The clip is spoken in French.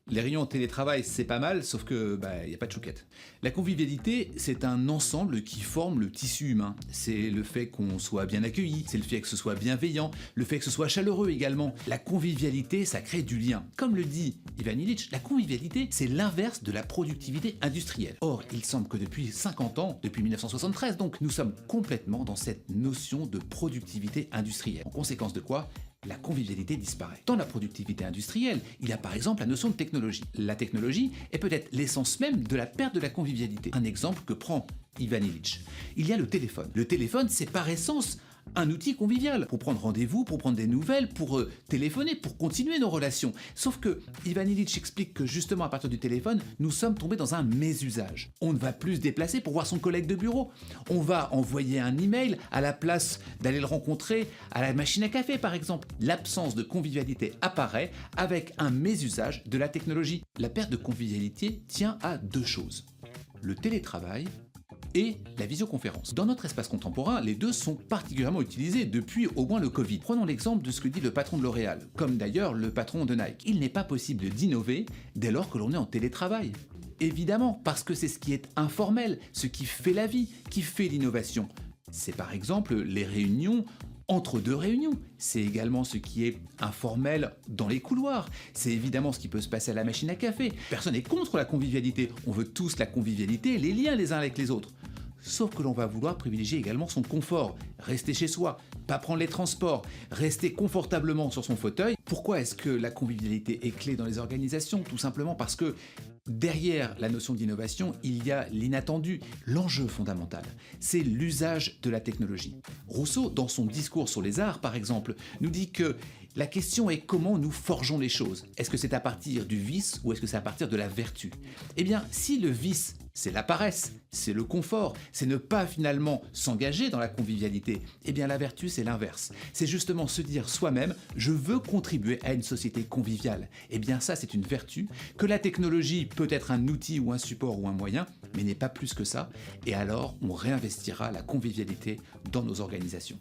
Les réunions en télétravail, c'est pas mal, sauf que y a pas de chouquette. La convivialité, c'est un ensemble qui forme le tissu humain. C'est le fait qu'on soit bien accueilli, c'est le fait que ce soit bienveillant, le fait que ce soit chaleureux également. La convivialité, ça crée du lien. Comme le dit Ivan Illich, la convivialité, c'est l'inverse de la productivité industrielle. Or, il semble que depuis 50 ans, depuis 1973 donc, nous sommes complètement dans cette notion de productivité industrielle. En conséquence de quoi, la convivialité disparaît. Dans la productivité industrielle, il y a par exemple la notion de technologie. La technologie est peut-être l'essence même de la perte de la convivialité. Un exemple que prend Ivan Illich. Il y a le téléphone. Le téléphone, c'est par essence un outil convivial pour prendre rendez-vous, pour prendre des nouvelles, pour téléphoner, pour continuer nos relations. Sauf que Ivan Illich explique que justement à partir du téléphone, nous sommes tombés dans un mésusage. On ne va plus se déplacer pour voir son collègue de bureau. On va envoyer un email à la place d'aller le rencontrer à la machine à café par exemple. L'absence de convivialité apparaît avec un mésusage de la technologie. La perte de convivialité tient à deux choses. Le télétravail et la visioconférence. Dans notre espace contemporain, les deux sont particulièrement utilisés depuis au moins le Covid. Prenons l'exemple de ce que dit le patron de L'Oréal, comme d'ailleurs le patron de Nike. Il n'est pas possible d'innover dès lors que l'on est en télétravail. Évidemment, parce que c'est ce qui est informel, ce qui fait la vie, qui fait l'innovation. C'est par exemple les réunions entre deux réunions. C'est également ce qui est informel dans les couloirs. C'est évidemment ce qui peut se passer à la machine à café. Personne n'est contre la convivialité. On veut tous la convivialité, les liens les uns avec les autres. Sauf que l'on va vouloir privilégier également son confort, rester chez soi, pas prendre les transports, rester confortablement sur son fauteuil. Pourquoi est-ce que la convivialité est clé dans les organisations? Tout simplement parce que derrière la notion d'innovation, il y a l'inattendu. L'enjeu fondamental, c'est l'usage de la technologie. Rousseau, dans son discours sur les arts par exemple, nous dit que la question est comment nous forgeons les choses. Est-ce que c'est à partir du vice ou est-ce que c'est à partir de la vertu? Eh bien, si le vice, c'est la paresse, c'est le confort, c'est ne pas finalement s'engager dans la convivialité, eh bien la vertu c'est l'inverse. C'est justement se dire soi-même, je veux contribuer à une société conviviale. Eh bien ça c'est une vertu, que la technologie peut être un outil ou un support ou un moyen, mais n'est pas plus que ça, et alors on réinvestira la convivialité dans nos organisations.